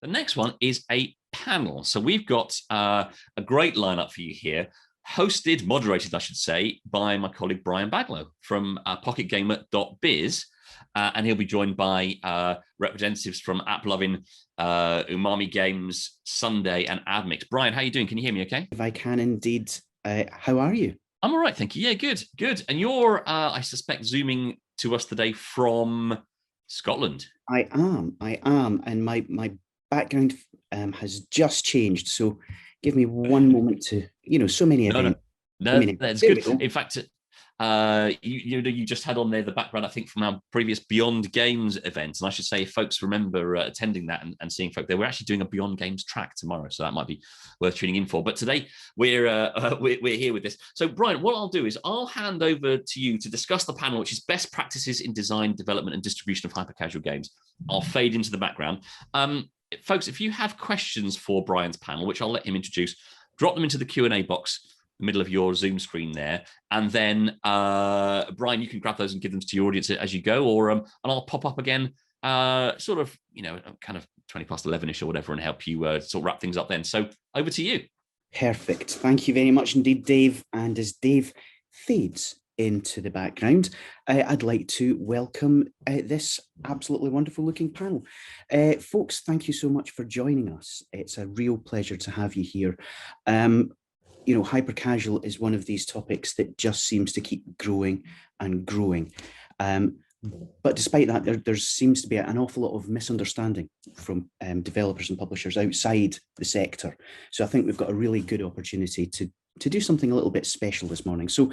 The next one is a panel. So we've got a great lineup for you here, moderated, I should say, by my colleague Brian Baglow from pocketgamer.biz. And he'll be joined by representatives from AppLovin, Umami Games, Sunday, and Admix. Brian, how are you doing? Can you hear me okay? If I can indeed. How are you? I'm all right, thank you. Yeah, good, good. And you're, I suspect, zooming to us today from Scotland. I am. And my background has just changed. So give me one moment to, so many events. No, that's good. In fact, you just had on there the background, I think, from our previous Beyond Games event. And I should say, if folks remember attending that and seeing folk there, we're actually doing a Beyond Games track tomorrow. So that might be worth tuning in for. But today we're here with this. So Brian, what I'll do is I'll hand over to you to discuss the panel, which is best practices in design, development, and distribution of hyper-casual games. I'll fade into the background. Folks, if you have questions for Brian's panel, which I'll let him introduce, drop them into the Q&A box middle of your Zoom screen there, and then Brian, you can grab those and give them to your audience as you go, or and I'll pop up again sort of kind of 11ish or whatever and help you sort of wrap things up then. So over to you. Perfect. Thank you very much indeed, Dave. And as Dave fades into the background, I'd like to welcome this absolutely wonderful looking panel. Folks, thank you so much for joining us. It's a real pleasure to have you here. Hyper-casual is one of these topics that just seems to keep growing and growing. But despite that, there seems to be an awful lot of misunderstanding from developers and publishers outside the sector. So I think we've got a really good opportunity to do something a little bit special this morning. So,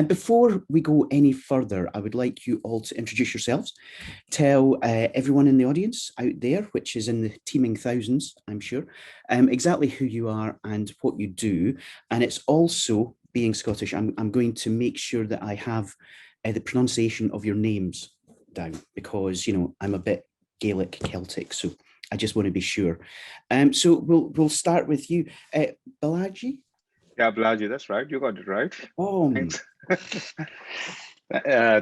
before we go any further, I would like you all to introduce yourselves. Tell everyone in the audience out there, which is in the teeming thousands, I'm sure, exactly who you are and what you do. And it's also, being Scottish, I'm going to make sure that I have the pronunciation of your names down, because, I'm a bit Gaelic Celtic, so I just want to be sure. So we'll start with you. Balaji? Yeah, Balaji, that's right. You got it right. Oh, thanks.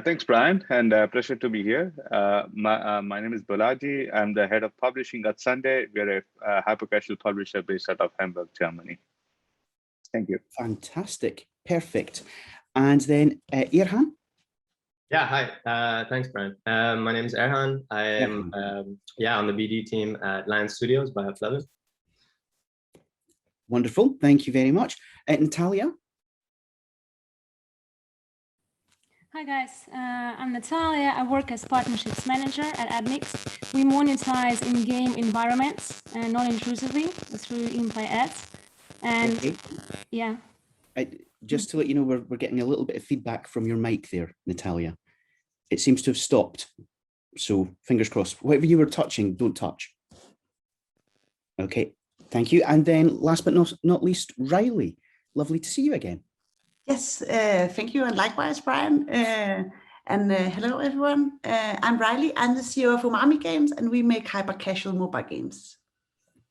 Thanks, Brian, and pleasure to be here. My name is Balaji. I'm the head of publishing at Sunday. We're a hyper-casual publisher based out of Hamburg, Germany. Thank you. Fantastic. Perfect. And then Erhan? Yeah, hi. Thanks, Brian. My name is Erhan. I am on the BD team at Lion Studios by AppLovin. Wonderful. Thank you very much. Natalia? Hi, guys. I'm Natalia. I work as partnerships manager at Admix. We monetize in-game environments non-intrusively through in-play ads. And okay. Yeah. Just to let you know, we're getting a little bit of feedback from your mic there, Natalia. It seems to have stopped. So fingers crossed. Whatever you were touching, don't touch. Okay. Thank you. And then last but not least, Riley. Lovely to see you again. Yes, thank you. And likewise, Brian. Hello, everyone. I'm Riley. I'm the CEO of Umami Games, and we make hyper-casual mobile games.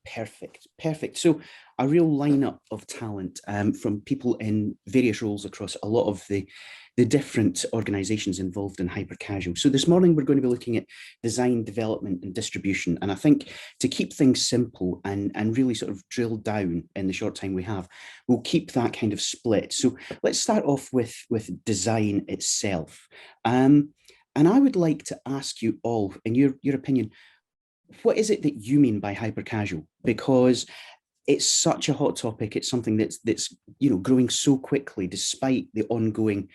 Perfect. Perfect. So a real lineup of talent from people in various roles across a lot of the different organizations involved in hyper-casual. So this morning, we're going to be looking at design, development, and distribution. And I think to keep things simple and really sort of drill down in the short time we have, we'll keep that kind of split. So let's start off with design itself. And I would like to ask you all, in your opinion, what is it that you mean by hyper-casual? Because it's such a hot topic. It's something that's growing so quickly despite the ongoing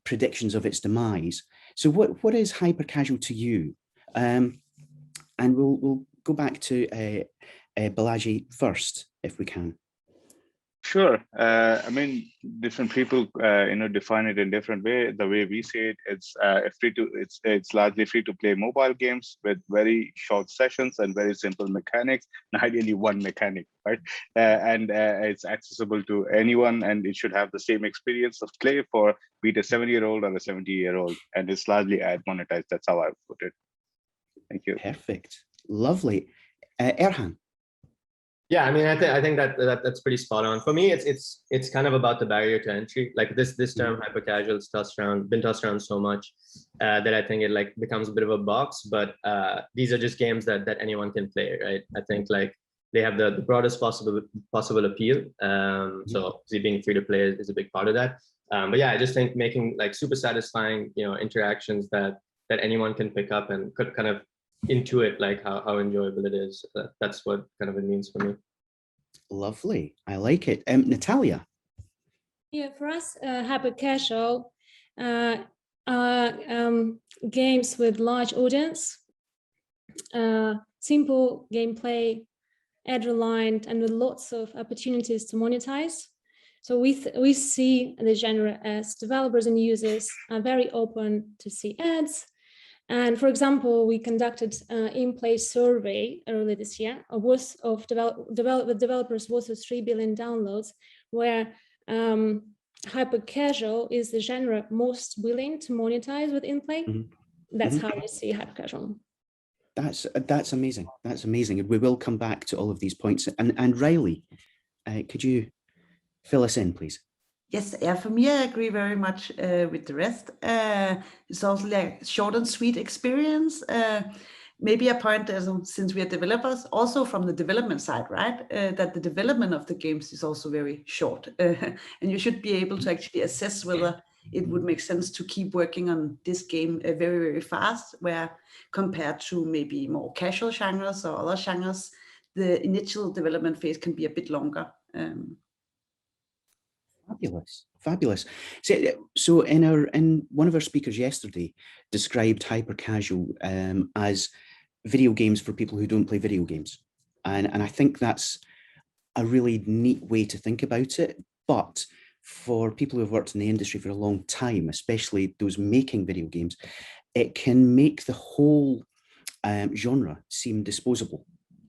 predictions of its demise. So what is hyper-casual to you? And we'll go back to Balaji first, if we can. Sure. I mean, different people, define it in different way. The way we say it, it's largely free to play mobile games with very short sessions and very simple mechanics, and ideally one mechanic, right? It's accessible to anyone, and it should have the same experience of play for be it a 70-year-old or a 70-year-old, and it's largely ad monetized. That's how I put it. Thank you. Perfect. Lovely. Erhan. Yeah, I mean, I think that's pretty spot on. For me, it's kind of about the barrier to entry. Like this term hyper casual is been tossed around so much that I think it like becomes a bit of a box. But these are just games that anyone can play, right? I think like they have the broadest possible appeal. So obviously being free to play is a big part of that. But yeah, I just think making like super satisfying, interactions that anyone can pick up and could kind of intuit like how enjoyable it is. That's what kind of it means for me. Lovely, I like it. Natalia. Yeah, for us, hypercasual games with large audience, simple gameplay, ad-aligned, and with lots of opportunities to monetize. So we see the genre as developers and users are very open to see ads. And for example, we conducted an in-play survey early this year of developers worth of 3 billion downloads, where hyper-casual is the genre most willing to monetize with in-play. That's how we see hyper-casual. That's amazing. That's amazing. We will come back to all of these points. And Riley, could you fill us in, please? Yes, yeah, for me, I agree very much with the rest. It's also like short and sweet experience. Maybe a point, since we are developers, also from the development side, right? That the development of the games is also very short. And you should be able to actually assess whether it would make sense to keep working on this game very, very fast, where compared to maybe more casual genres or other genres, the initial development phase can be a bit longer. Fabulous. So in one of our speakers yesterday described hyper-casual as video games for people who don't play video games. And I think that's a really neat way to think about it. But for people who have worked in the industry for a long time, especially those making video games, it can make the whole genre seem disposable.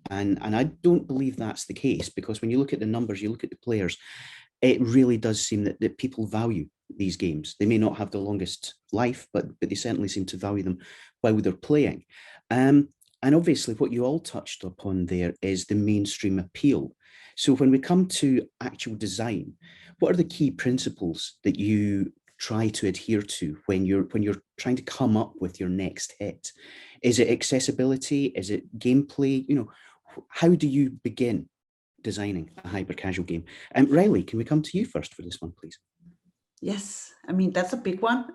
And I don't believe that's the case, because when you look at the numbers, you look at the players, it really does seem that people value these games. They may not have the longest life, but they certainly seem to value them while they're playing. And obviously what you all touched upon there is the mainstream appeal. So when we come to actual design, what are the key principles that you try to adhere to when you're trying to come up with your next hit? Is it accessibility? Is it gameplay? How do you begin designing a hyper-casual game? Riley, can we come to you first for this one, please? Yes, I mean, that's a big one.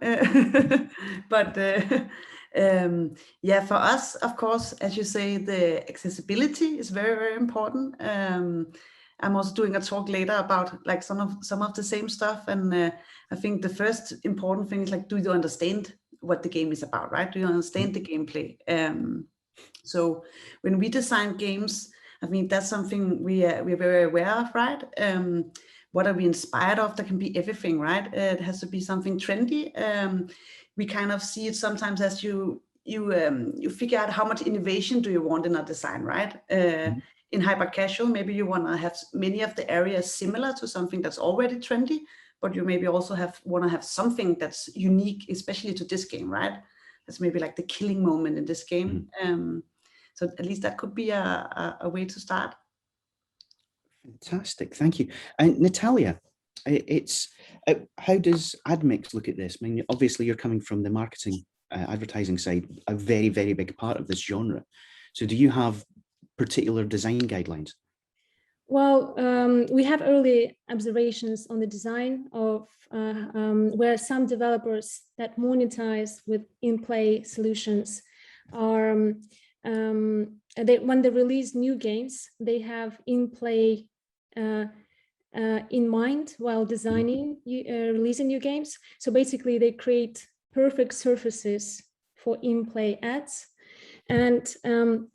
But yeah, for us, of course, as you say, the accessibility is very, very important. I'm also doing a talk later about like some of the same stuff. And I think the first important thing is like, do you understand what the game is about, right? Do you understand the gameplay? So when we design games, I mean, that's something we're very aware of, right? What are we inspired of? That can be everything, right? It has to be something trendy. We kind of see it sometimes as you figure out how much innovation do you want in a design, right? In hyper-casual, maybe you want to have many of the areas similar to something that's already trendy, but you maybe also want to have something that's unique, especially to this game, right? That's maybe like the killing moment in this game. So at least that could be a way to start. Fantastic, thank you. And Natalia, how does Admix look at this? I mean, obviously you're coming from the marketing, advertising side, a very, very big part of this genre. So do you have particular design guidelines? Well, we have early observations on the design of where some developers that monetize with in-play solutions are, when they release new games, they have in-play in mind while designing, releasing new games. So basically they create perfect surfaces for in-play ads. And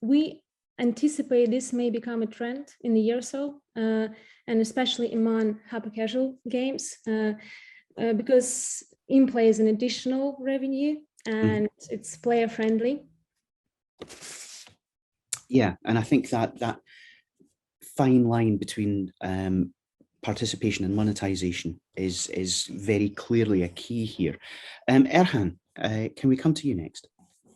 we anticipate this may become a trend in a year or so, and especially among hyper-casual games, because in-play is an additional revenue and it's player-friendly. Yeah, and I think that fine line between participation and monetization is very clearly a key here. Erhan, can we come to you next?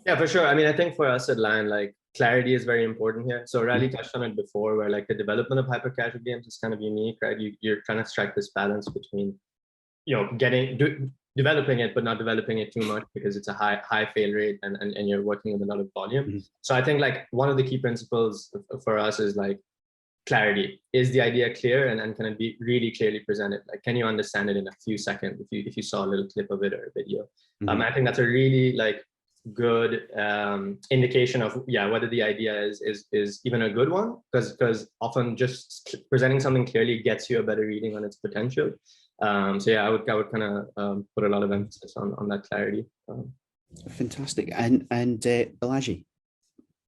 Yeah, for sure. I mean, I think for us at Lion, like clarity is very important here. So Riley touched on it before, where like the development of hyper-casual games is kind of unique, right? You're trying to strike this balance between, developing it, but not developing it too much because it's a high fail rate and you're working with a lot of volume. So I think like one of the key principles for us is like clarity. Is the idea clear and can it be really clearly presented? Like, can you understand it in a few seconds if you saw a little clip of it or a video? I think that's a really like good indication of whether the idea is even a good one, because often just presenting something clearly gets you a better reading on its potential. So yeah, I would kind of put a lot of emphasis on that clarity. Fantastic. And Balaji,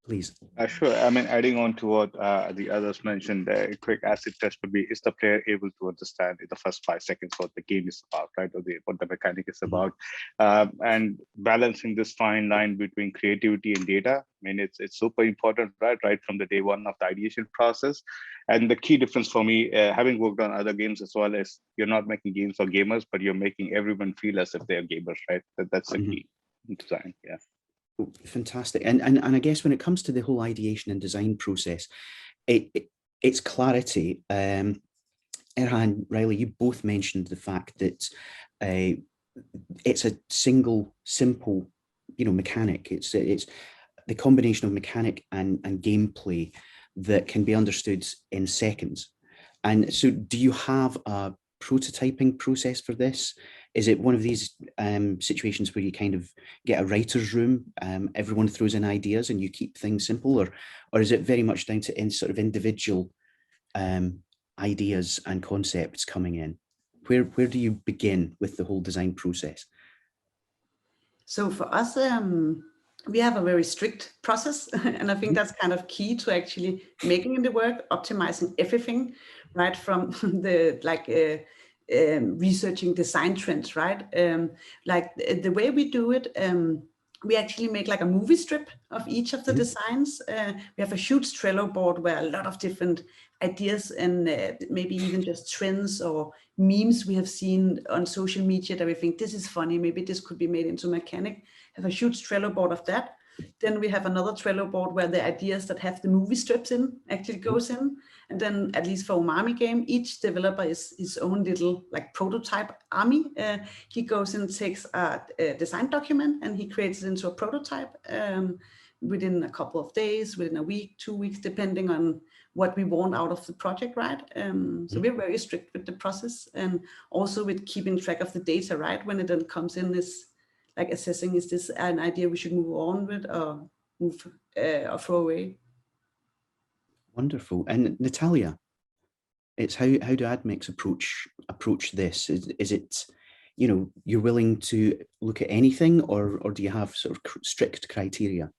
please. Sure. I mean, adding on to what the others mentioned, a quick acid test would be: is the player able to understand in the first 5 seconds what the game is about, right, or what the mechanic is about? And balancing this fine line between creativity and data. I mean, it's super important, right from the day one of the ideation process. And the key difference for me, having worked on other games as well, is you're not making games for gamers, but you're making everyone feel as if they're gamers, right? That's the key in design. Yeah. Fantastic. And I guess when it comes to the whole ideation and design process, it's clarity. Erhan, Riley, you both mentioned the fact that it's a single, simple, mechanic. It's the combination of mechanic and gameplay that can be understood in seconds. And so do you have a prototyping process for this? Is it one of these situations where you kind of get a writer's room, everyone throws in ideas and you keep things simple, or is it very much down to sort of individual ideas and concepts coming in? Where do you begin with the whole design process? So for us, we have a very strict process, and I think that's kind of key to actually making the work, optimizing everything, right from the researching design trends, right? Like the way we do it, we actually make like a movie strip of each of the designs. We have a huge Trello board where a lot of different ideas and maybe even just trends or memes we have seen on social media that we think this is funny, maybe this could be made into mechanic. Have a huge Trello board of that. Then we have another Trello board where the ideas that have the movie strips in actually goes in. And then at least for Umami game, each developer is his own little like prototype army. He goes and takes a design document and he creates it into a prototype within a couple of days, within a week, 2 weeks, depending on what we want out of the project, right? So we're very strict with the process and also with keeping track of the data, right? When it then comes in, is like assessing, is this an idea we should move on with or move or throw away? Wonderful. And Natalia, it's how do Admix approach this? Is it, you're willing to look at anything, or do you have sort of strict criteria?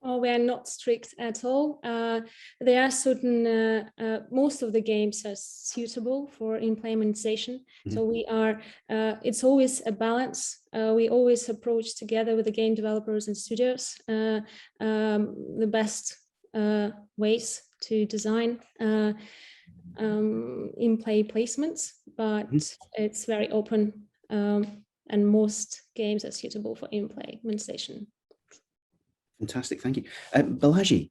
Oh, we are not strict at all. There are certain, most of the games are suitable for implementation. So we are, it's always a balance. We always approach together with the game developers and studios the best ways to design in-play placements, but it's very open and most games are suitable for in-play implementation. Fantastic, thank you. Balaji,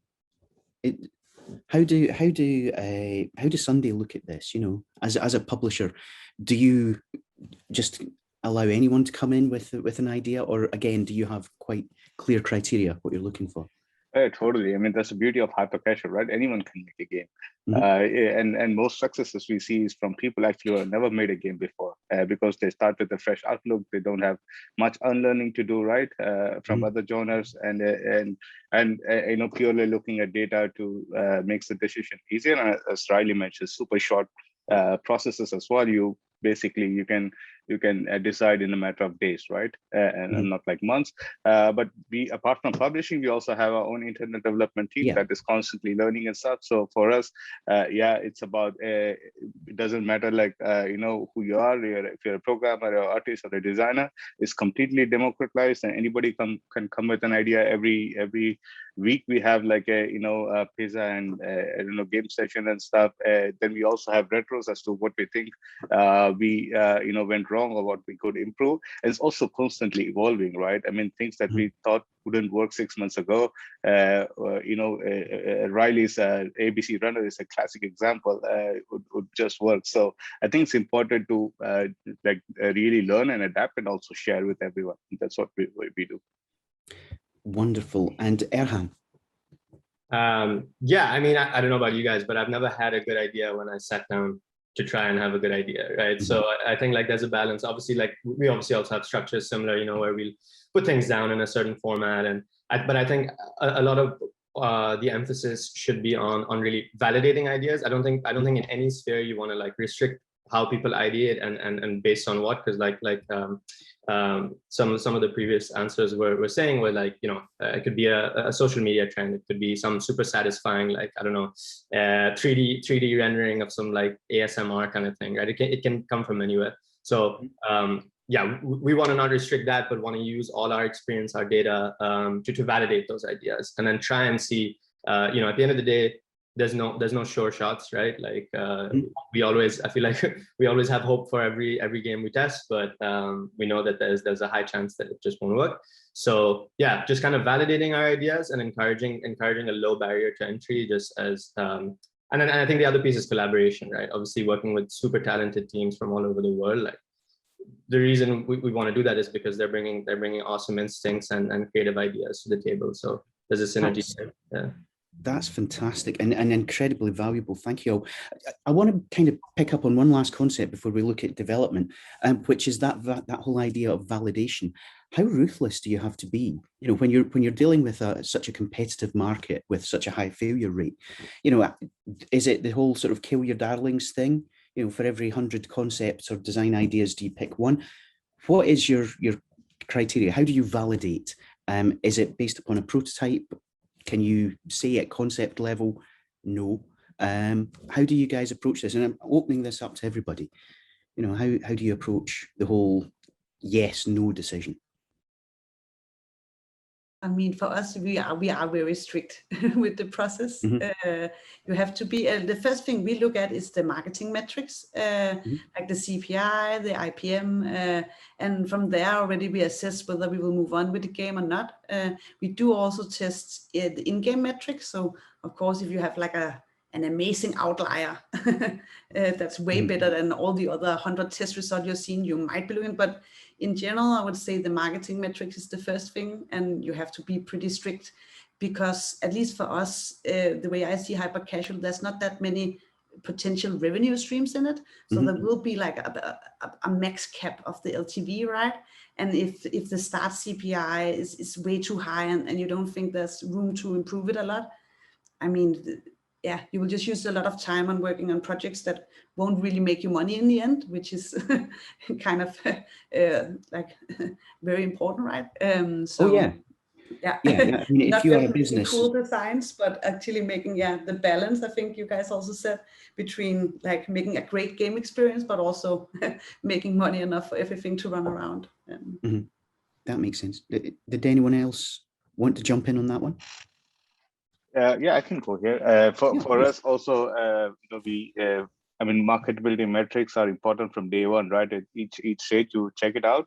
how does Sunday look at this? As a publisher, do you just allow anyone to come in with an idea, or again, do you have quite clear criteria what you're looking for? Totally. I mean, that's the beauty of hyper-casual, right? Anyone can make a game. And most successes we see is from people actually who have never made a game before because they start with a fresh outlook. They don't have much unlearning to do, right? From other genres and purely looking at data to makes the decision easier. And as Riley mentioned, super short processes as well. You can decide in a matter of days, right? And not like months. But apart from publishing, we also have our own internet development team that is constantly learning and stuff. So for us, it's about it doesn't matter like who you are. If you're a programmer or artist or a designer, it's completely democratized, and anybody can come with an idea. Every week we have like a pizza and game session and stuff. Then we also have retros as to what we think we went wrong or what we could improve. And it's also constantly evolving, right? I mean, things that we thought wouldn't work 6 months ago. Riley's ABC runner is a classic example. Would just work. So I think it's important to really learn and adapt, and also share with everyone. That's what we do. Wonderful. And Erhan? Yeah, I mean, I don't know about you guys, but I've never had a good idea when I sat down to try and have a good idea, right? So I think like there's a balance. Obviously, like we obviously also have structures similar, where we'll put things down in a certain format. But I think a lot of the emphasis should be on really validating ideas. I don't think in any sphere you want to like restrict how people ideate and based on what, because some of the previous answers were saying were like, it could be a social media trend. It could be some super satisfying, like, I don't know, 3D rendering of some like ASMR kind of thing, right? It can come from anywhere. So yeah, we want to not restrict that, but want to use all our experience, our data to validate those ideas, and then try and see, at the end of the day, there's no sure shots, right? Like I feel like we always have hope for every game we test, but we know that there's a high chance that it just won't work. So yeah, just kind of validating our ideas and encouraging a low barrier to entry, just as and then I think the other piece is collaboration, right? Obviously working with super talented teams from all over the world. Like the reason we want to do that is because they're bringing awesome instincts and creative ideas to the table. So there's a synergy there. Yeah. That's fantastic and incredibly valuable. Thank you all. I want to kind of pick up on one last concept before we look at development, which is that whole idea of validation. How ruthless do you have to be? When you're dealing with such a competitive market with such a high failure rate, is it the whole sort of kill your darlings thing? For every 100 concepts or design ideas, do you pick one? What is your criteria? How do you validate? Is it based upon a prototype? Can you say at concept level, no? How do you guys approach this? And I'm opening this up to everybody. How do you approach the whole yes, no decision? I mean, for us, we are very strict with the process. You have to be, the first thing we look at is the marketing metrics, like the CPI, the IPM, and from there already we assess whether we will move on with the game or not. We do also test the in-game metrics. So of course, if you have like an amazing outlier that's way better than all the other 100 test results you've seen, you might be looking, but in general, I would say the marketing metrics is the first thing, and you have to be pretty strict because, at least for us, the way I see Hypercasual, there's not that many potential revenue streams in it. So there will be like a max cap of the LTV, right? And if the start CPI is way too high and you don't think there's room to improve it a lot, I mean, yeah, you will just use a lot of time on working on projects that won't really make you money in the end, which is kind of like very important, right? So yeah. I mean, if you are a business, cool designs, but actually making the balance. I think you guys also said between like making a great game experience, but also making money enough for everything to run around. That makes sense. Did anyone else want to jump in on that one? Yeah, I can go here. For us also, I mean, marketability metrics are important from day one, right? At each stage, you check it out.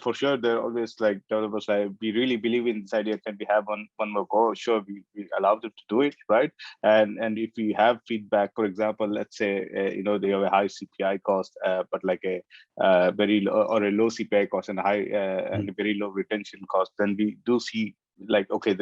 For sure, they're always like developers. We really believe in this idea. Can we have one more go? Sure, we allow them to do it, right? And if we have feedback, for example, let's say they have a high CPI cost, but like a very low or a low CPI cost and a high and a very low retention cost, then we do see like, okay,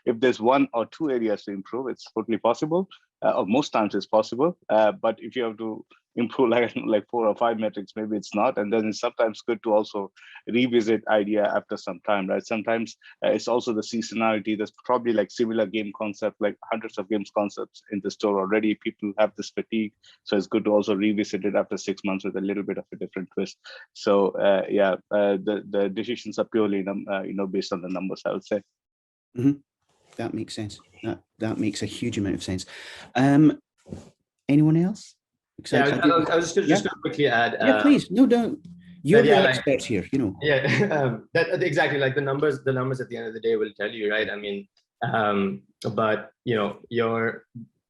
if there's one or two areas to improve, it's totally possible, or most times it's possible. But if you have to improve like 4 or 5 metrics, maybe it's not. And then it's sometimes good to also revisit idea after some time, right? Sometimes it's also the seasonality. There's probably like similar game concept, like hundreds of games concepts in the store already. People have this fatigue, so it's good to also revisit it after 6 months with a little bit of a different twist. So the decisions are purely based on the numbers, I would say. That makes sense. That makes a huge amount of sense. Anyone else? I was just going to quickly add. Yeah, please. No, don't. You're the experts here, Yeah, exactly. Like the numbers at the end of the day will tell you, right? I mean, But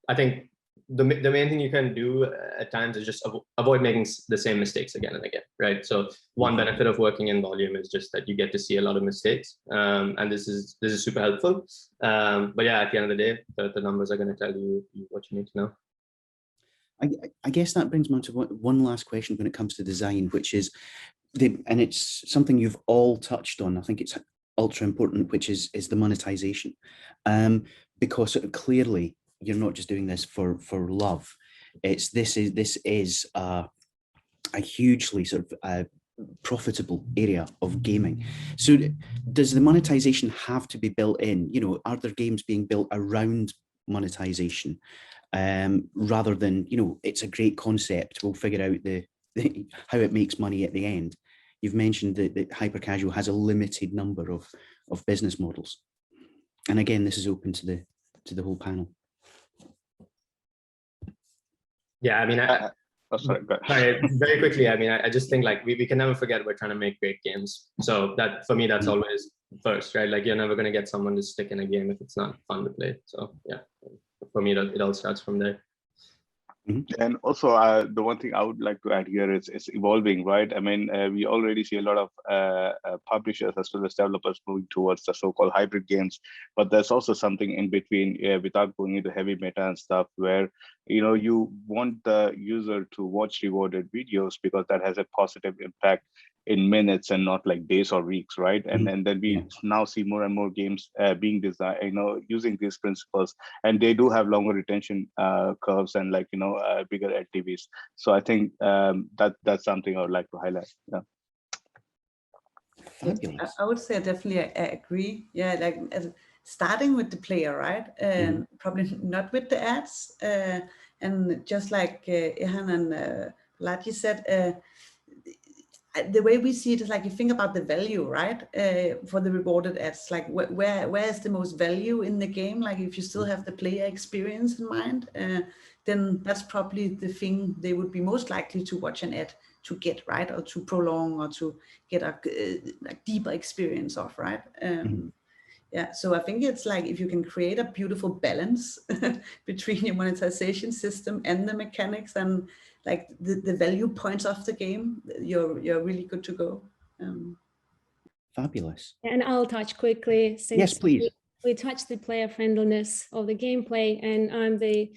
I think the main thing you can do at times is just avoid making the same mistakes again and again, right? So one benefit of working in volume is just that you get to see a lot of mistakes, and this is super helpful. But yeah, at the end of the day, the numbers are going to tell you what you need to know. I guess that brings me on to one last question when it comes to design, which is and it's something you've all touched on. I think it's ultra important, which is the monetization, because clearly you're not just doing this for love. This is a hugely sort of profitable area of gaming. So does the monetization have to be built in? Are there games being built around monetization, rather than, it's a great concept, we'll figure out how it makes money at the end? You've mentioned that Hypercasual has a limited number of business models, and again, this is open to the whole panel. Yeah, I mean, sorry, very quickly. I mean, I just think like we can never forget we're trying to make great games. So that for me, that's always first, right? Like you're never going to get someone to stick in a game if it's not fun to play. So yeah, for me, it all starts from there. And also, the one thing I would like to add here is it's evolving, right? I mean, we already see a lot of publishers as well as developers moving towards the so-called hybrid games, but there's also something in between, without going into heavy meta and stuff, where you want the user to watch rewarded videos because that has a positive impact in minutes and not like days or weeks, right? And then we now see more and more games being designed, using these principles, and they do have longer retention curves and bigger LTVs. So I think that's something I would like to highlight. Yeah. Fabulous. I would say definitely I agree. Yeah, like starting with the player, right? Probably not with the ads. And just like Erhan and Balaji said, the way we see it is like you think about the value, right? For the rewarded ads, like where is the most value in the game? Like if you still have the player experience in mind, then that's probably the thing they would be most likely to watch an ad to get, right? Or to prolong or to get a deeper experience of, right? Yeah, so I think it's like if you can create a beautiful balance between your monetization system and the mechanics and like the value points of the game, you're really good to go. Fabulous. And I'll touch quickly, since yes, please. We touched the player friendliness of the gameplay, and I'm the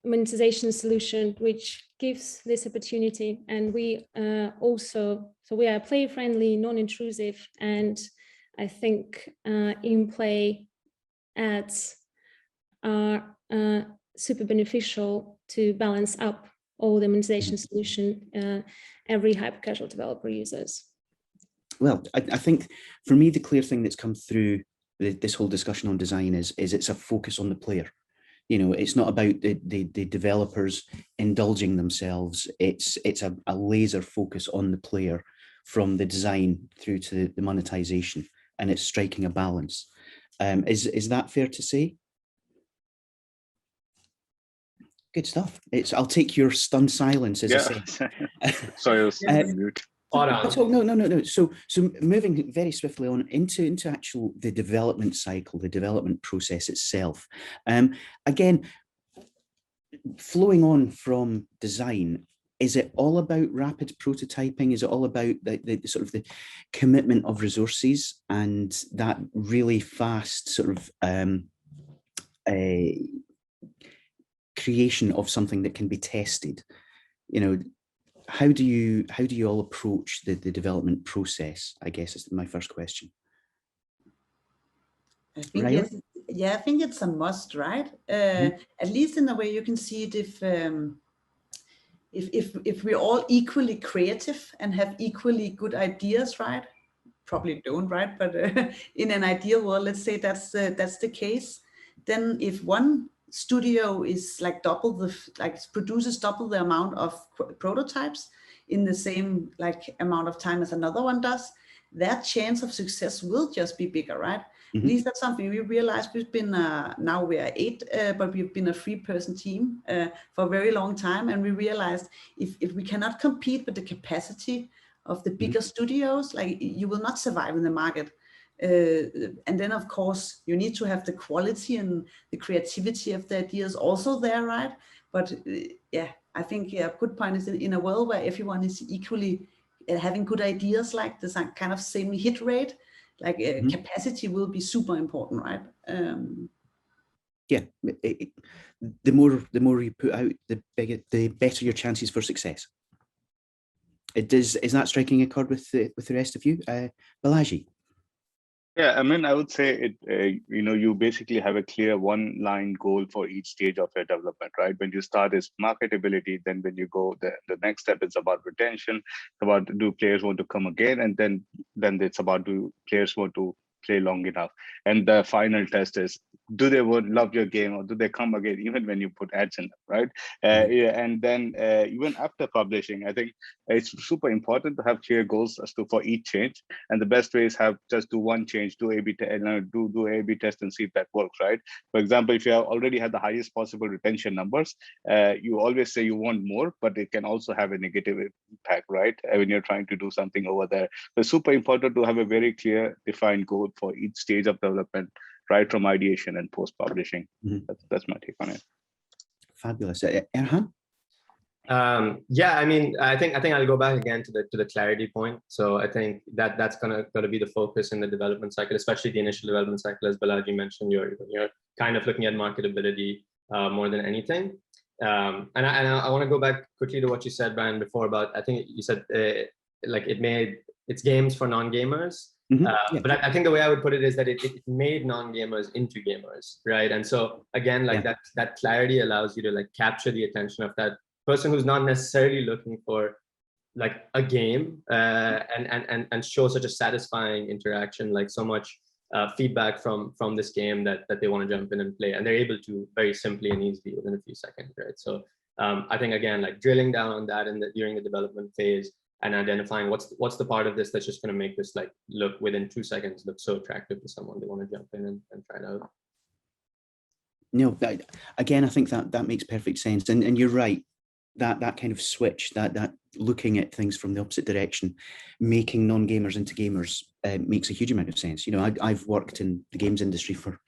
monetization solution which gives this opportunity. And we we are player friendly, non-intrusive, and I think in-play ads are super beneficial to balance up all the monetization solution every hyper-casual developer uses. Well, I think for me, the clear thing that's come through this whole discussion on design is it's a focus on the player. It's not about the developers indulging themselves. It's a laser focus on the player from the design through to the monetization, and it's striking a balance. Is that fair to say? Good stuff. I'll take your stunned silence as a say. Sorry, I was on mute. No. So moving very swiftly on into actual the development cycle, the development process itself. Again, flowing on from design, is it all about rapid prototyping? Is it all about the sort of the commitment of resources and that really fast sort of creation of something that can be tested? How do you all approach the development process? I guess is my first question. I think yes, I think it's a must, right? At least in a way you can see it if we're all equally creative and have equally good ideas, right? Probably don't, right? But in an ideal world, let's say that's the case. Then if one studio is like produces double the amount of prototypes in the same amount of time as another one does, that chance of success will just be bigger, right? At least that's something we realized. We've been now we are 8, but we've been a 3-person team for a very long time, and we realized if we cannot compete with the capacity of the bigger studios, like you will not survive in the market. And then, of course, you need to have the quality and the creativity of the ideas also there, right? But yeah, I think a good point is in a world where everyone is equally having good ideas, like this kind of same hit rate, like capacity will be super important, right? Yeah, the more you put out, the better your chances for success. Is that striking a chord with the rest of you, Balaji? Yeah, I mean, I would say it. You basically have a clear one-line goal for each stage of your development, right? When you start is marketability, then when you go, the next step is about retention. It's about, do players want to come again, and then it's about, do players want to play long enough, and the final test is, do they love your game, or do they come again even when you put ads in them, right? Yeah, and then even after publishing, I think it's super important to have clear goals as to for each change, and the best way is just do one change, do A/B test and see if that works, right? For example, if you have already had the highest possible retention numbers, you always say you want more, but it can also have a negative impact, right? When you're trying to do something over there. So it's super important to have a very clear, defined goal for each stage of development, right from ideation and post-publishing. That's my take on it. Fabulous. Erhan? Yeah, I mean, I think I'll go back again to the clarity point. So I think that's gonna be the focus in the development cycle, especially the initial development cycle. As Balaji mentioned, you're kind of looking at marketability more than anything. And I want to go back quickly to what you said, Brian, before about, I think you said like it's games for non-gamers. Yeah. But I think the way I would put it is that it made non-gamers into gamers, right? And so again, like that clarity allows you to like capture the attention of that person who's not necessarily looking for like a game and show such a satisfying interaction, like so much feedback from this game that they want to jump in and play, and they're able to very simply and easily within a few seconds, right? So I think again, like drilling down on that during the development phase, and identifying what's the part of this that's just going to make this like look within 2 seconds look so attractive to someone they want to jump in and try it out. No, again, I think that makes perfect sense, and you're right. That kind of switch, that looking at things from the opposite direction, making non-gamers into gamers makes a huge amount of sense. You know, I've worked in the games industry for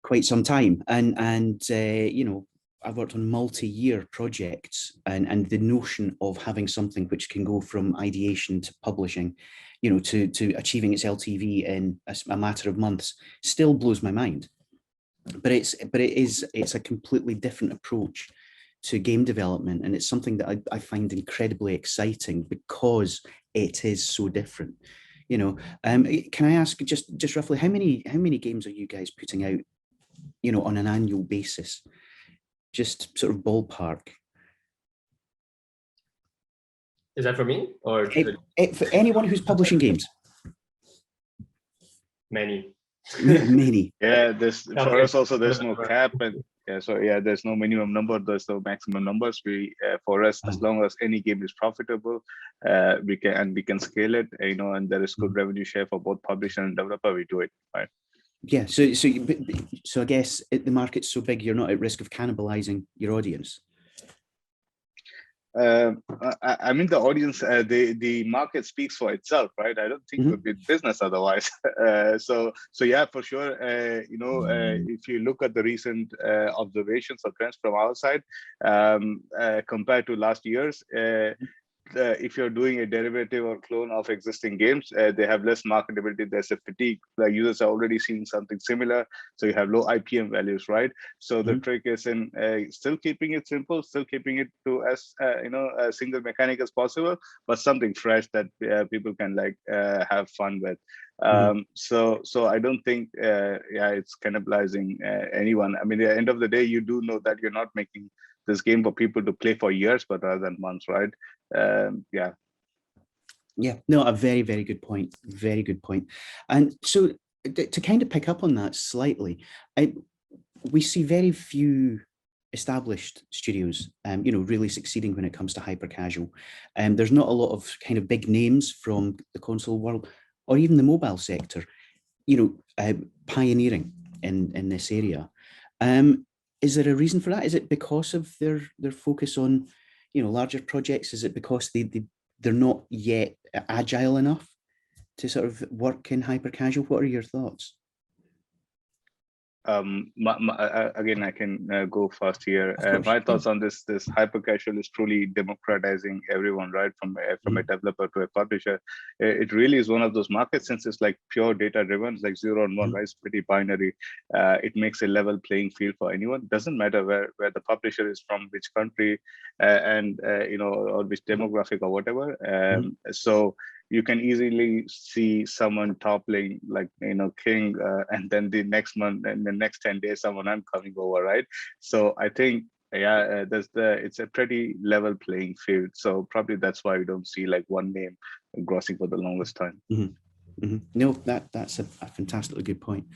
quite some time, and you know, I've worked on multi-year projects, and the notion of having something which can go from ideation to publishing, you know, to achieving its LTV in a matter of months still blows my mind. But it's a completely different approach to game development, and it's something that I find incredibly exciting because it is so different. You know, can I ask just roughly how many games are you guys putting out, you know, on an annual basis? Just sort of ballpark. Is that for me or for anyone who's publishing games? Many. Many. Yeah, for us also there's no cap, and there's no minimum number, there's no maximum numbers. For us, as long as any game is profitable, we can scale it, you know, and there is good revenue share for both publisher and developer, we do it, right? Yeah, so I guess the market's so big, you're not at risk of cannibalizing your audience. I mean, the audience, the market speaks for itself, right? I don't think it would be business otherwise. So yeah, for sure. You know, if you look at the recent observations or trends from our side, compared to last year's, if you're doing a derivative or clone of existing games, they have less marketability. There's a fatigue. The users are already seeing something similar, so you have low IPM values, right? So the trick is in still keeping it simple, still keeping it to as you know, a single mechanic as possible, but something fresh that people can like have fun with. So I don't think it's cannibalizing anyone. I mean, at the end of the day, you do know that you're not making this game for people to play for years, but rather than months, right? Yeah, no, a very, very good point. Very good point. And so to kind of pick up on that slightly, we see very few established studios, you know, really succeeding when it comes to hyper casual. There's not a lot of kind of big names from the console world or even the mobile sector, you know, pioneering in this area. Is there a reason for that? Is it because of their focus on, you know, larger projects? Is it because they're not yet agile enough sort of work in hyper-casual? What are your thoughts? Again, I can go first here. My thoughts on this hyper-casual is truly democratizing everyone, right? From a developer to a publisher. It really is one of those markets, since it's like pure data-driven, it's like 0 and 1, right? It's pretty binary. It makes a level playing field for anyone. Doesn't matter where the publisher is from, which country, and you know, or which demographic or whatever. So you can easily see someone toppling, like, you know, King, and then the next month and the next 10 days, someone I'm coming over, right? So I think, yeah, it's a pretty level playing field. So probably that's why we don't see like one name grossing for the longest time. No, that's a fantastically good point.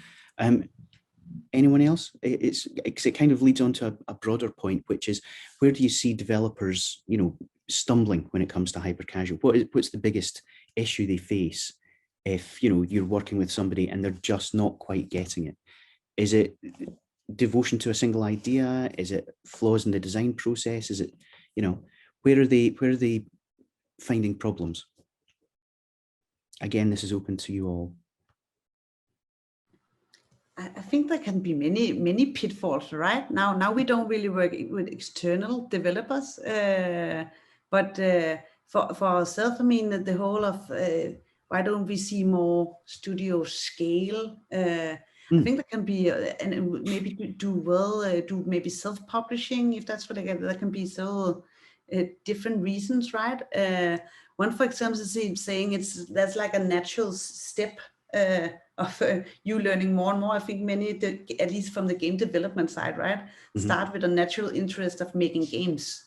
Anyone else? It kind of leads on to a broader point, which is, where do you see developers, you know, stumbling when it comes to hyper-casual? What's the biggest issue they face if, you know, you're working with somebody and they're just not quite getting it? Is it devotion to a single idea? Is it flaws in the design process? Is it, you know, where are they finding problems? Again, this is open to you all. I think there can be many pitfalls, right? Now we don't really work with external developers, but for ourselves, I mean, the whole of why don't we see more studio scale? I think there can be, and maybe do well, do maybe self-publishing, if that's what I get. There can be so different reasons, right? One, for example, is saying that's like a natural step of you learning more and more. I think many, at least from the game development side, right, start with a natural interest of making games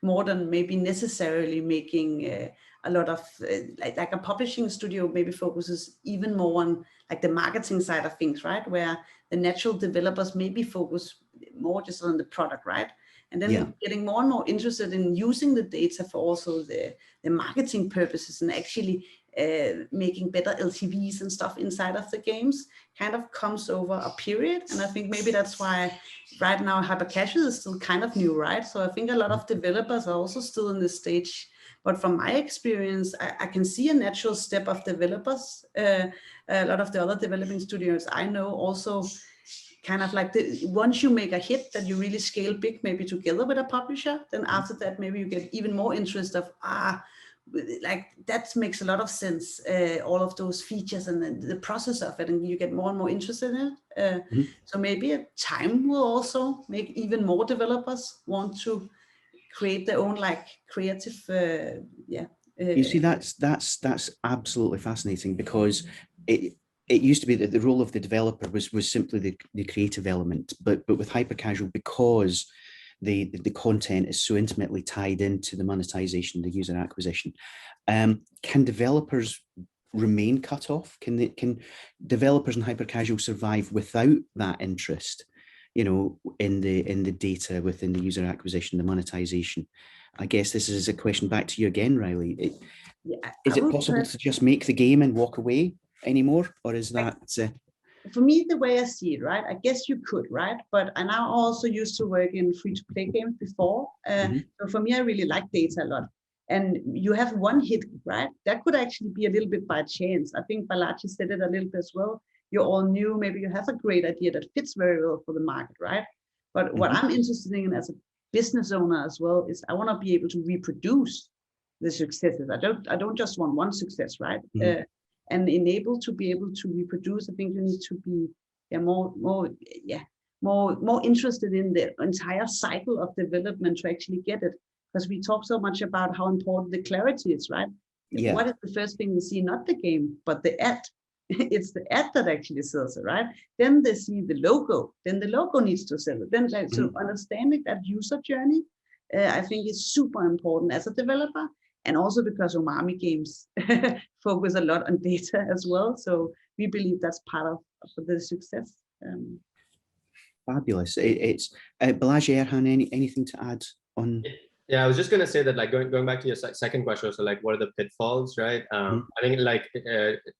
more than maybe necessarily making a lot of like a publishing studio maybe focuses even more on like the marketing side of things, right, where the natural developers maybe focus more just on the product, right? And then getting more and more interested in using the data for also the marketing purposes, and actually making better LTVs and stuff inside of the games kind of comes over a period. And I think maybe that's why right now Hypercasual is still kind of new, right? So I think a lot of developers are also still in this stage. But from my experience, I can see a natural step of developers. A lot of the other developing studios I know also kind of like once you make a hit that you really scale big, maybe together with a publisher, then after that, maybe you get even more interest of, like that makes a lot of sense, all of those features and the process of it, and you get more and more interested in it. So maybe time will also make even more developers want to create their own like creative, you see, that's absolutely fascinating, because it used to be that the role of the developer was simply the creative element, but with hyper-casual, because the content is so intimately tied into the monetization, the user acquisition, can developers remain cut off? Can developers in hyper-casual survive without that interest, you know, in the data, within the user acquisition, the monetization? I guess this is a question back to you again, Riley. Is it possible to just make the game and walk away anymore, or is that for me, the way I see it, right? I guess you could, right? But I now also used to work in free-to-play games before. So for me, I really like data a lot. And you have one hit, right? That could actually be a little bit by chance. I think Balaji said it a little bit as well. You're all new, maybe you have a great idea that fits very well for the market, right? But what I'm interested in as a business owner as well is I want to be able to reproduce the successes. I don't just want one success, right? And enable to be able to reproduce. I think you need to be more interested in the entire cycle of development to actually get it. Because we talk so much about how important the clarity is, right? Yeah. What is the first thing we see? Not the game, but the ad. It's the ad that actually sells it, right? Then they see the logo. Then the logo needs to sell it. Then so understanding that user journey, I think is super important as a developer. And also because Umami games focus a lot on data as well. So we believe that's part of the success. Fabulous. It's Balaji, Erhan, anything to add on? Yeah, I was just going to say that, like, going back to your second question, so like, what are the pitfalls, right? I think like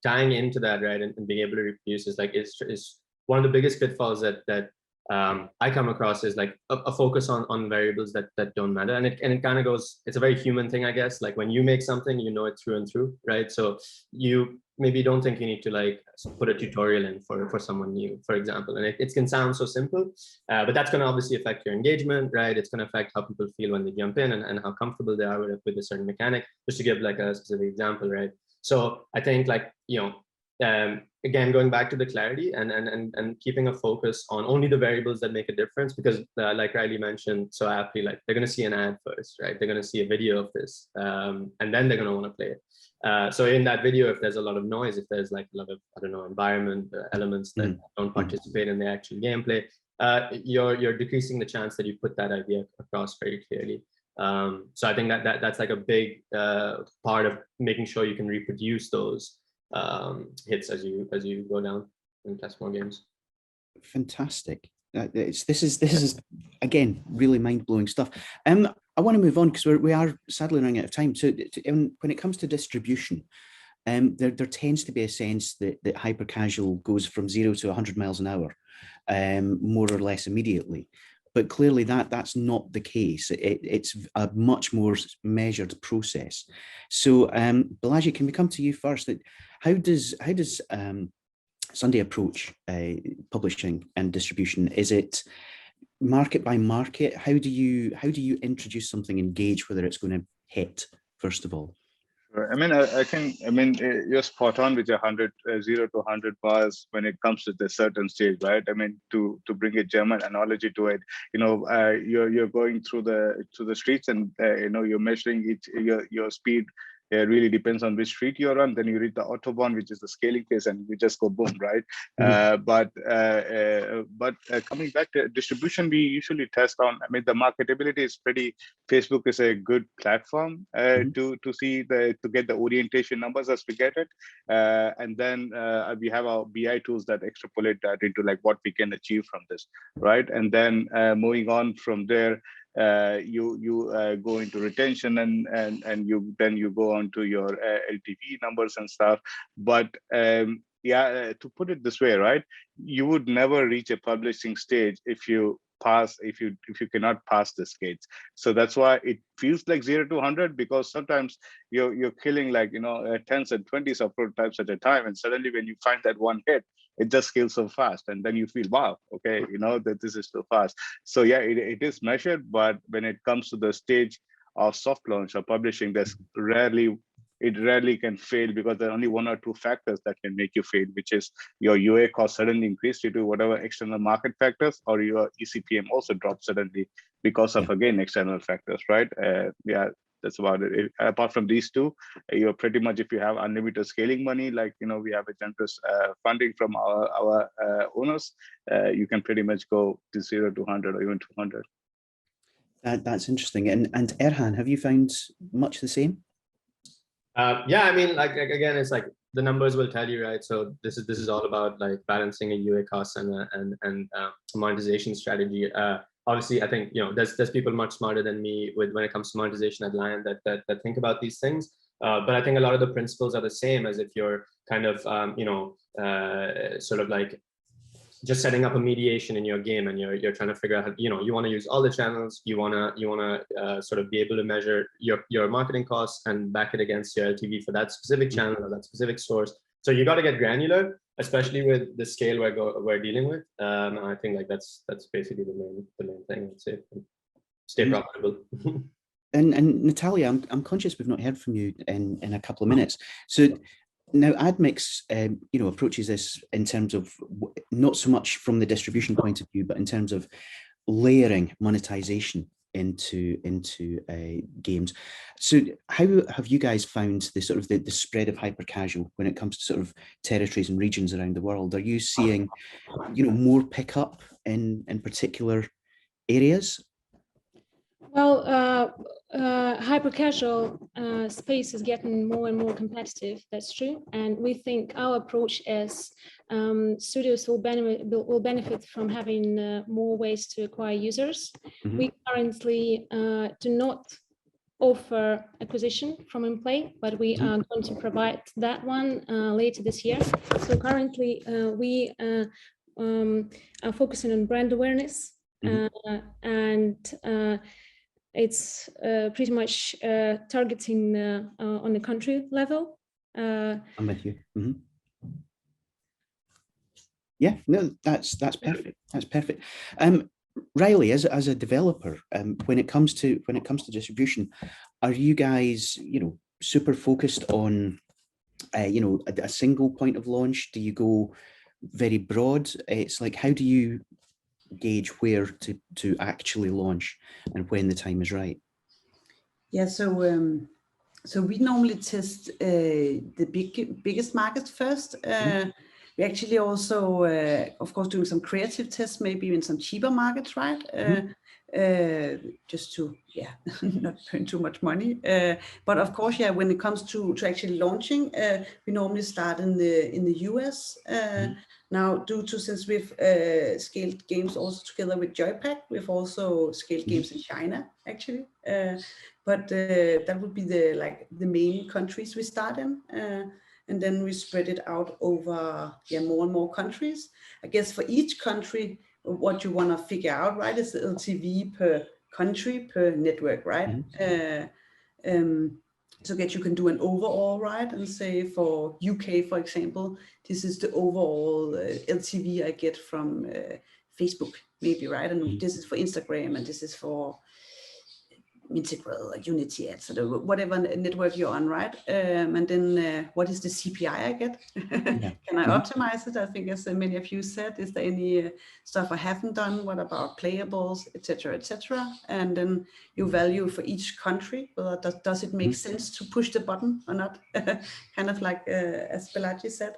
tying into that, right, and being able to reproduce is like, is one of the biggest pitfalls that I come across is like a focus on variables that don't matter. And it kind of goes, it's a very human thing, I guess. Like when you make something, you know it through and through, right? So you maybe don't think you need to like put a tutorial in for someone new, for example. And it can sound so simple, but that's going to obviously affect your engagement, right? It's going to affect how people feel when they jump in and how comfortable they are with a certain mechanic, just to give like a specific example, right? So I think like, you know, again, going back to the clarity and keeping a focus on only the variables that make a difference, because like Riley mentioned so aptly, like they're going to see an ad first, right? They're going to see a video of this, and then they're going to want to play it. So in that video, if there's a lot of noise, if there's like a lot of, I don't know, environment elements that don't participate in the actual gameplay, you're decreasing the chance that you put that idea across very clearly. So I think that's like a big part of making sure you can reproduce those hits as you go down and test more games. Fantastic. This is again really mind-blowing stuff. I want to move on because we are sadly running out of time. So when it comes to distribution, there tends to be a sense that hyper-casual goes from 0 to 100 miles an hour, more or less immediately. But clearly that's not the case. It's a much more measured process. So Balaji, can we come to you first? That how does Sunday approach publishing and distribution? Is it market by market? How do you introduce something and gauge whether it's going to hit, first of all? I mean, I think you're spot on with your 0 to 100 bars when it comes to the certain stage, right? I mean, to bring a German analogy to it, you know, you're going through the streets and you know, you're measuring your speed. It really depends on which street you're on. Then you reach the Autobahn, which is the scaling phase, and you just go boom, right? But coming back to distribution, we usually test on. I mean, the marketability is pretty. Facebook is a good platform to get the orientation numbers as we get it, and then we have our BI tools that extrapolate that into like what we can achieve from this, right? And then moving on from there. You go into retention and you go on to your LTV numbers and stuff. But to put it this way, right? You would never reach a publishing stage if you cannot pass this gates. So that's why it feels like 0 to 100, because sometimes you're killing like, you know, 10s and 20s of prototypes at a time, and suddenly when you find that one hit, it just scales so fast, and then you feel, wow, okay, you know, that this is so fast. So yeah, it is measured, but when it comes to the stage of soft launch or publishing, it rarely can fail, because there are only 1 or 2 factors that can make you fail, which is your UA cost suddenly increased due to whatever external market factors, or your eCPM also dropped suddenly because of, again, external factors, right? That's about it. Apart from these two, you're pretty much, if you have unlimited scaling money, like, you know, we have a generous funding from our owners, you can pretty much go to 0 to 100 or even 200. That's interesting. And Erhan, have you found much the same? Yeah, I mean, like again, it's like the numbers will tell you, right? So this is all about like balancing a UA cost and monetization strategy. Obviously, I think, you know, there's people much smarter than me when it comes to monetization at Lion that think about these things. But I think a lot of the principles are the same as if you're kind of sort of like just setting up a mediation in your game, and you're trying to figure out how, you know, you want to use all the channels, you want to sort of be able to measure your marketing costs and back it against your LTV for that specific channel or that specific source. So you got to get granular, especially with the scale we're dealing with. I think like that's basically the main thing, I'd say. Stay profitable. And Natalia, I'm conscious we've not heard from you in a couple of minutes. So now Admix, you know, approaches this in terms of not so much from the distribution point of view, but in terms of layering monetization into games. So how have you guys found the sort of the spread of hyper casual when it comes to sort of territories and regions around the world? Are you seeing, you know, more pickup in particular areas? Well, hyper-casual space is getting more and more competitive, that's true. And we think our approach as studios will benefit from having more ways to acquire users. We currently do not offer acquisition from in-play, but we are going to provide that one later this year. So currently we are focusing on brand awareness, and it's pretty much targeting on the country level. I'm with you. Yeah, no, that's perfect. That's perfect. Riley, as a developer, when it comes to distribution, are you guys, super focused on, a single point of launch? Do you go very broad? It's like, how do you gauge where to actually launch and when the time is right? Yeah, so we normally test the biggest markets first. We actually also, of course, doing some creative tests, maybe in some cheaper markets, right? Just to, not burn too much money. But of course, when it comes to actually launching, we normally start in the US. Now, since we've scaled games also together with Joypack, we've also scaled games in China, actually. But that would be the main countries we start in. And then we spread it out over more and more countries. I guess for each country, what you want to figure out, right, is the LTV per country, per network, right? So that you can do an overall, right, and say for UK, for example, this is the overall LTV I get from Facebook, maybe, right? And this is for Instagram, and this is for Integral, Unity, etc., whatever network you're on, right? And then what is the CPI I get? Can I optimize it? I think, as many of you said, is there any stuff I haven't done? What about playables, etc., etc.? And then you value for each country, whether does it make sense to push the button or not? Kind of like as Balaji said.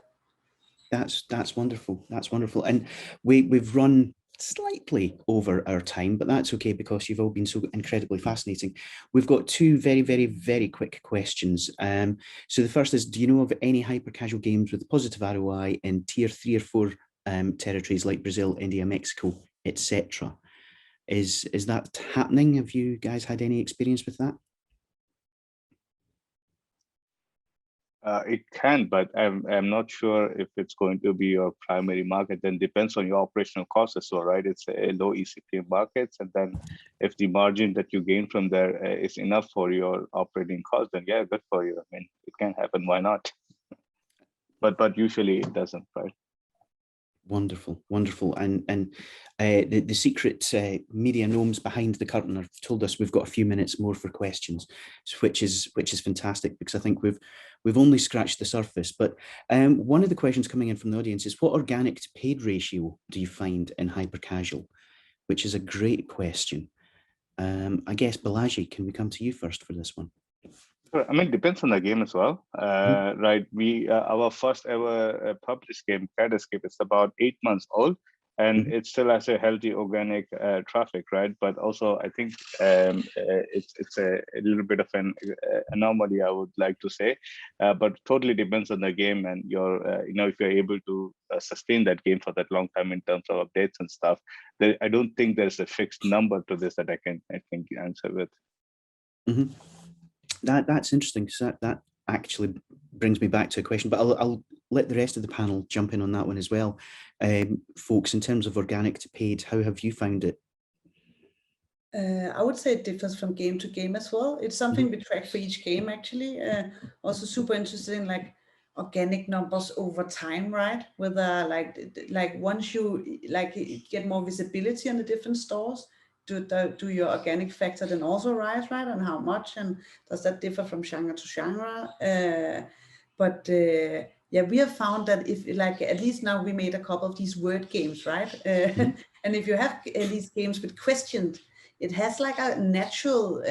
That's wonderful. That's wonderful. And we've run slightly over our time, but that's okay because you've all been so incredibly fascinating. We've got two very, very, very quick questions. So the first is, do you know of any hyper-casual games with positive ROI in tier 3 or 4 territories like Brazil, India, Mexico, etc.? Is that happening? Have you guys had any experience with that? It can, but I'm not sure if it's going to be your primary market. Then depends on your operational costs as well, right? It's a low ECPM markets, and then if the margin that you gain from there is enough for your operating costs, then yeah, good for you. I mean, it can happen. Why not? But usually it doesn't, right? Wonderful, wonderful. And the secret media gnomes behind the curtain have told us we've got a few minutes more for questions, which is fantastic, because I think we've only scratched the surface. But one of the questions coming in from the audience is, what organic to paid ratio do you find in hyper-casual? Which is a great question. I guess, Balaji, can we come to you first for this one? I mean, it depends on the game as well, right? Our first ever published game, Cat Escape, is about 8 months old, and it still has a healthy organic traffic, right? But also, I think it's a little bit of an anomaly, I would like to say, but totally depends on the game and your, if you're able to sustain that game for that long time in terms of updates and stuff. I don't think there's a fixed number to this that I can answer with. That's interesting, because that actually brings me back to a question, but I'll let the rest of the panel jump in on that one as well. Folks, in terms of organic to paid, how have you found it? I would say it differs from game to game as well. It's something we track for each game, actually. Also super interested in like organic numbers over time, right? Whether like once you get more visibility on the different stores, do your organic factor then also rise, right? And how much, and does that differ from genre to genre? We have found that if at least now we made a couple of these word games, right? And if you have these games with questions, it has like a natural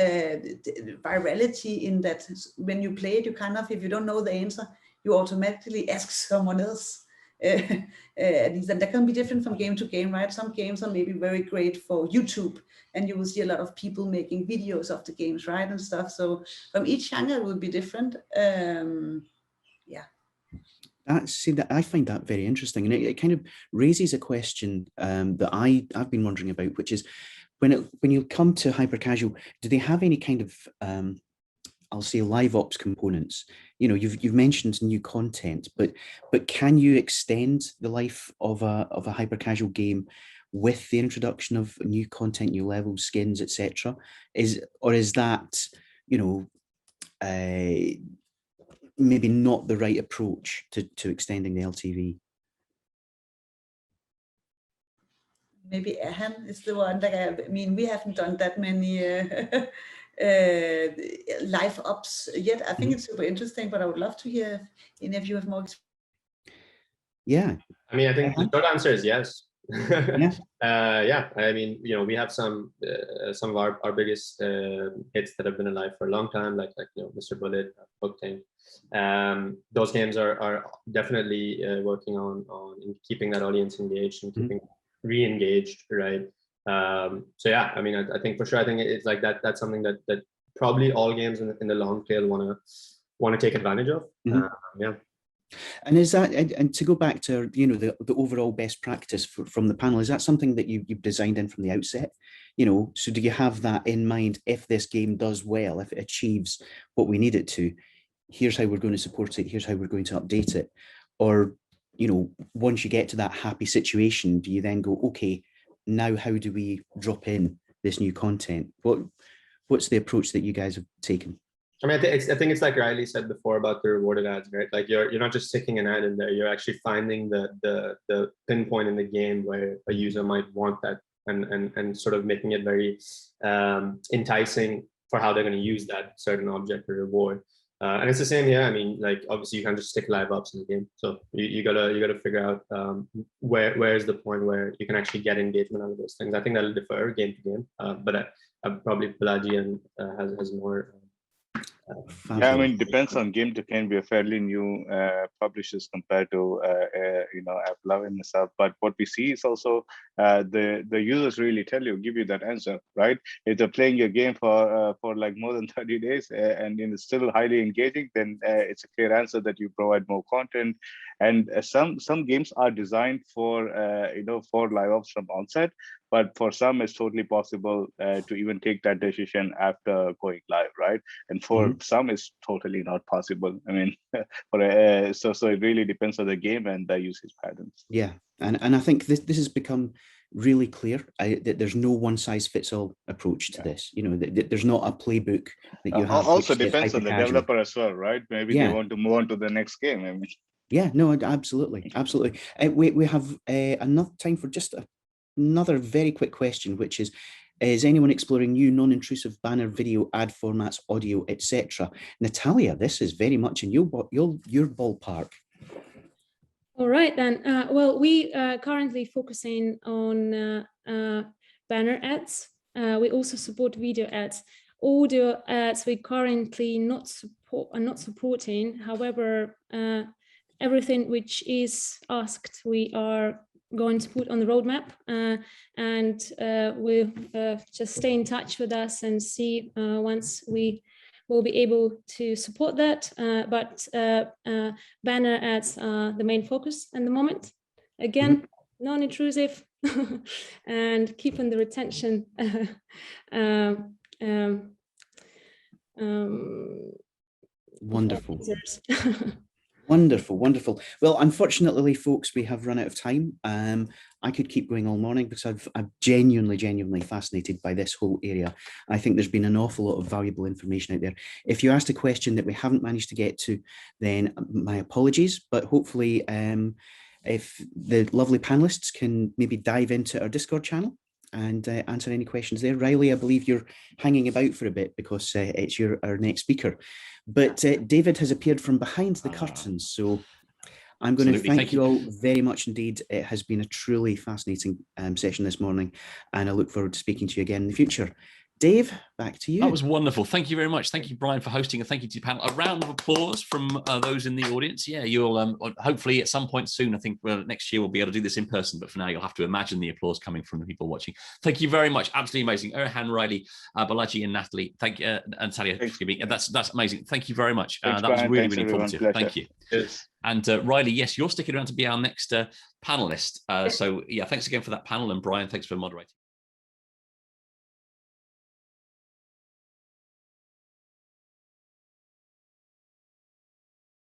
virality in that when you play it, you kind of, if you don't know the answer, you automatically ask someone else. And that can be different from game to game, right? Some games are maybe very great for YouTube, and you will see a lot of people making videos of the games, right, and stuff. So from each genre it will be different. That I find that very interesting, and it kind of raises a question that I've been wondering about, which is when you come to hyper casual, do they have any kind of I'll say live ops components. You've mentioned new content, but can you extend the life of a hyper casual game with the introduction of new content, new levels, skins, etc.? Is that maybe not the right approach to extending the LTV? Maybe Erhan is the one that, I mean, we haven't done that many live ops yet. I think it's super interesting, but I would love to hear if any of you have more experience. Yeah. I mean, I think the short answer is yes. Yeah. Yeah. I mean, we have some of our biggest hits that have been alive for a long time, like Mr. Bullet, Book Tank. Those games are definitely working on keeping that audience engaged and keeping re-engaged, right? So yeah, I mean, I think for sure, I think it's like that. That's something that probably all games in the long tail want to take advantage of. Yeah. And is that, and to go back to the overall best practice from the panel, is that something that you've designed in from the outset? So do you have that in mind? If this game does well, if it achieves what we need it to, here's how we're going to support it. Here's how we're going to update it. Or once you get to that happy situation, do you then go, okay, now how do we drop in this new content? What's the approach that you guys have taken? I mean, I think it's like Riley said before about the rewarded ads, right? Like you're not just sticking an ad in there, you're actually finding the pinpoint in the game where a user might want that and sort of making it very enticing for how they're going to use that certain object or reward. And it's the same here. I mean, like obviously you can't just stick live ops in the game. So you gotta figure out where is the point where you can actually get engagement out of those things. I think that'll differ game to game. But probably Balaji and has more. Yeah, I mean, depends on game to game. We are fairly new publishers compared to AppLovin and stuff. But what we see is also the users really give you that answer, right? If they're playing your game for like more than 30 days and it's still highly engaging, then it's a clear answer that you provide more content. And some games are designed for for live ops from onset, but for some it's totally possible to even take that decision after going live, right? And for some it's totally not possible. I mean, so it really depends on the game and the usage patterns. Yeah, and I think this has become really clear that there's no one size fits all approach to this. There's not a playbook that you have. Also depends on the developer as well, right? Maybe they want to move on to the next game. I mean. Yeah, no, absolutely. We have enough time for just another very quick question, which is anyone exploring new non-intrusive banner, video, ad formats, audio, etc.? Natalia, this is very much in your ballpark. All right, then. Well, we are currently focusing on banner ads. We also support video ads. Audio ads we currently are not supporting. However, everything which is asked, we are going to put on the roadmap, and we'll just stay in touch with us and see once we will be able to support that. But banner ads are the main focus at the moment. Again, non-intrusive and keeping the retention. Wonderful. Wonderful. Well, unfortunately, folks, we have run out of time. I could keep going all morning because I'm genuinely fascinated by this whole area. I think there's been an awful lot of valuable information out there. If you asked a question that we haven't managed to get to, then my apologies, but hopefully if the lovely panelists can maybe dive into our Discord channel and answer any questions there. Riley, I believe you're hanging about for a bit because it's our next speaker. But David has appeared from behind the curtains, so I'm going to thank you all very much indeed. It has been a truly fascinating session this morning, and I look forward to speaking to you again in the future. Dave, back to you. That was wonderful. Thank you very much. Thank you, Brian, for hosting, and thank you to the panel. A round of applause from those in the audience. Yeah, you'll hopefully at some point soon, I think next year we'll be able to do this in person, but for now you'll have to imagine the applause coming from the people watching. Thank you very much. Absolutely amazing. Erhan, Riley, Balaji and Natalie. Thank you. And Talia, excuse me. That's amazing. Thank you very much. Thanks, that was really, Thanks, really informative. Pleasure. Thank you. Cheers. And Riley, yes, you're sticking around to be our next panelist. So yeah, thanks again for that panel. And Brian, thanks for moderating.